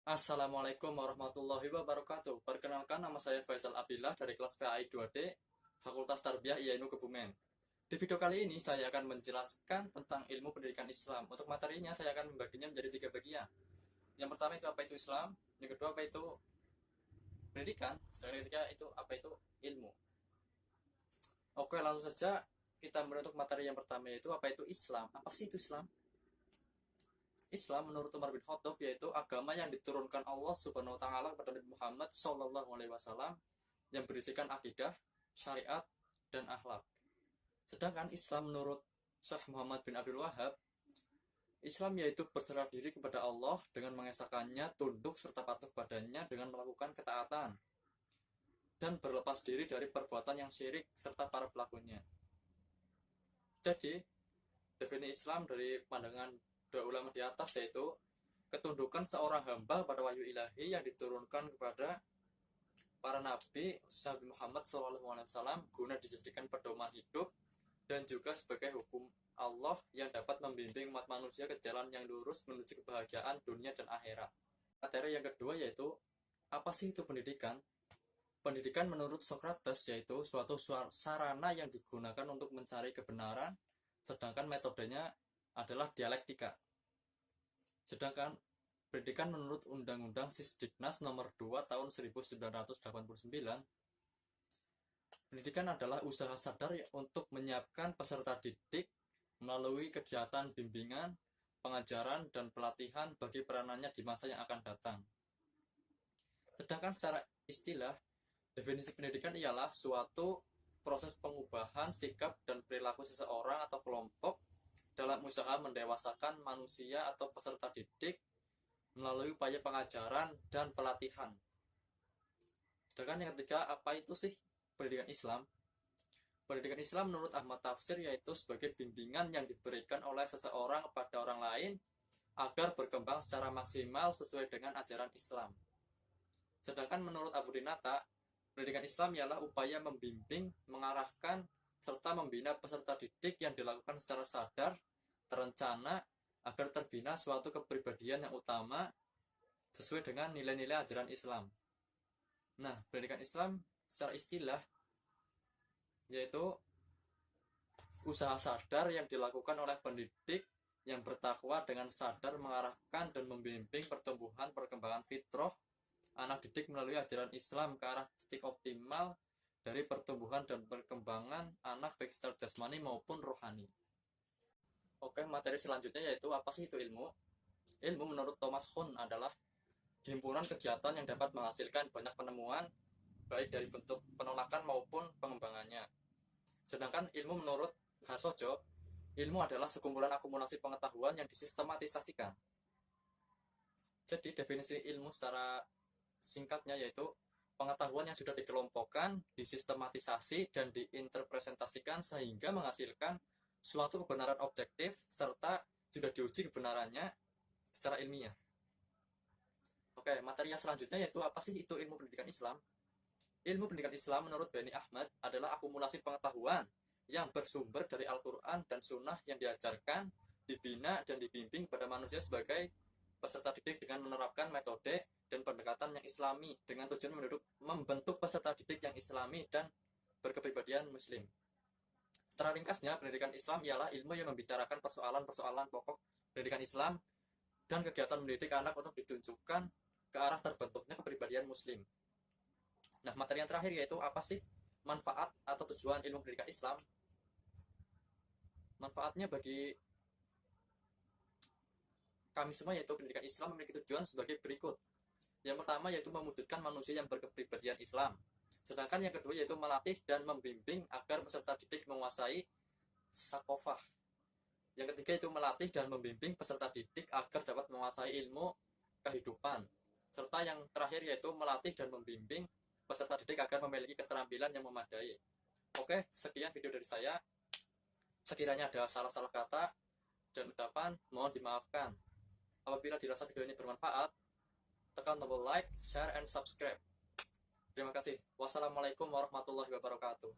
Assalamualaikum warahmatullahi wabarakatuh. Perkenalkan, nama saya Faisal Abdillah dari kelas PAI 2D, Fakultas Tarbiyah IAINU Kebumen. Di video kali ini saya akan menjelaskan tentang ilmu pendidikan Islam. Untuk materinya saya akan membaginya menjadi 3 bagian. Yang pertama itu apa itu Islam, yang kedua apa itu pendidikan, dan yang ketiga itu apa itu ilmu. Oke, langsung saja kita mulai. Untuk materi yang pertama yaitu apa itu Islam. Apa sih itu Islam? Islam menurut Umar bin Khattab yaitu agama yang diturunkan Allah Subhanahu wa taala kepada Nabi Muhammad sallallahu alaihi wasallam yang berisikan akidah, syariat, dan akhlak. Sedangkan Islam menurut Syekh Muhammad bin Abdul Wahab, Islam yaitu berserah diri kepada Allah dengan mengesahkannya, tunduk serta patuh padanya dengan melakukan ketaatan dan berlepas diri dari perbuatan yang syirik serta para pelakunya. Jadi, definisi Islam dari pandangan dua ulama di atas yaitu ketundukan seorang hamba pada wahyu ilahi yang diturunkan kepada para nabi Nabi Muhammad SAW guna dijadikan pedoman hidup dan juga sebagai hukum Allah yang dapat membimbing umat manusia ke jalan yang lurus menuju kebahagiaan dunia dan akhirat. Materi yang kedua yaitu apa sih itu pendidikan? Pendidikan menurut Socrates yaitu suatu sarana yang digunakan untuk mencari kebenaran, sedangkan metodenya adalah dialektika. Sedangkan pendidikan menurut Undang-Undang Sisdiknas nomor 2 tahun 1989, pendidikan adalah usaha sadar untuk menyiapkan peserta didik melalui kegiatan bimbingan, pengajaran, dan pelatihan bagi peranannya di masa yang akan datang. Sedangkan secara istilah, definisi pendidikan ialah suatu proses pengubahan sikap dan perilaku seseorang atau kelompok dalam usaha mendewasakan manusia atau peserta didik melalui upaya pengajaran dan pelatihan. Sedangkan yang ketiga, apa itu sih pendidikan Islam? Pendidikan Islam menurut Ahmad Tafsir yaitu sebagai bimbingan yang diberikan oleh seseorang kepada orang lain agar berkembang secara maksimal sesuai dengan ajaran Islam. Sedangkan menurut Abu Dinata, pendidikan Islam ialah upaya membimbing, mengarahkan, serta membina peserta didik yang dilakukan secara sadar, terencana, agar terbina suatu kepribadian yang utama sesuai dengan nilai-nilai ajaran Islam. Nah, pendidikan Islam secara istilah yaitu usaha sadar yang dilakukan oleh pendidik yang bertakwa dengan sadar mengarahkan dan membimbing pertumbuhan perkembangan fitrah anak didik melalui ajaran Islam ke arah titik optimal dari pertumbuhan dan perkembangan anak baik secara jasmani maupun rohani. Oke, materi selanjutnya yaitu apa sih itu ilmu? Ilmu menurut Thomas Kuhn adalah himpunan kegiatan yang dapat menghasilkan banyak penemuan baik dari bentuk penolakan maupun pengembangannya. Sedangkan ilmu menurut Harsojo, ilmu adalah sekumpulan akumulasi pengetahuan yang disistematisasikan. Jadi definisi ilmu secara singkatnya yaitu pengetahuan yang sudah dikelompokkan, disistematisasi, dan diinterpresentasikan sehingga menghasilkan suatu kebenaran objektif serta sudah diuji kebenarannya secara ilmiah. Oke, materi yang selanjutnya yaitu apa sih itu ilmu pendidikan Islam? Ilmu pendidikan Islam menurut Bani Ahmad adalah akumulasi pengetahuan yang bersumber dari Al-Quran dan Sunnah yang diajarkan, dibina, dan dibimbing pada manusia sebagai peserta didik dengan menerapkan metode dan pendekatan yang islami dengan tujuan membentuk peserta didik yang islami dan berkepribadian muslim. Secara ringkasnya, pendidikan Islam ialah ilmu yang membicarakan persoalan-persoalan pokok pendidikan Islam dan kegiatan mendidik anak untuk ditunjukkan ke arah terbentuknya kepribadian muslim. Nah, materi yang terakhir yaitu apa sih manfaat atau tujuan ilmu pendidikan Islam? Manfaatnya bagi kami semua yaitu pendidikan Islam memiliki tujuan sebagai berikut. Yang pertama yaitu mewujudkan manusia yang berkepribadian Islam. Sedangkan yang kedua yaitu melatih dan membimbing agar peserta didik menguasai sakofah. Yang ketiga itu melatih dan membimbing peserta didik agar dapat menguasai ilmu kehidupan. Serta yang terakhir yaitu melatih dan membimbing peserta didik agar memiliki keterampilan yang memadai. Oke, sekian video dari saya. Sekiranya ada salah-salah kata dan ucapan, mohon dimaafkan. Apabila dirasa video ini bermanfaat, tekan tombol like, share, and subscribe. Terima kasih. Wassalamualaikum warahmatullahi wabarakatuh.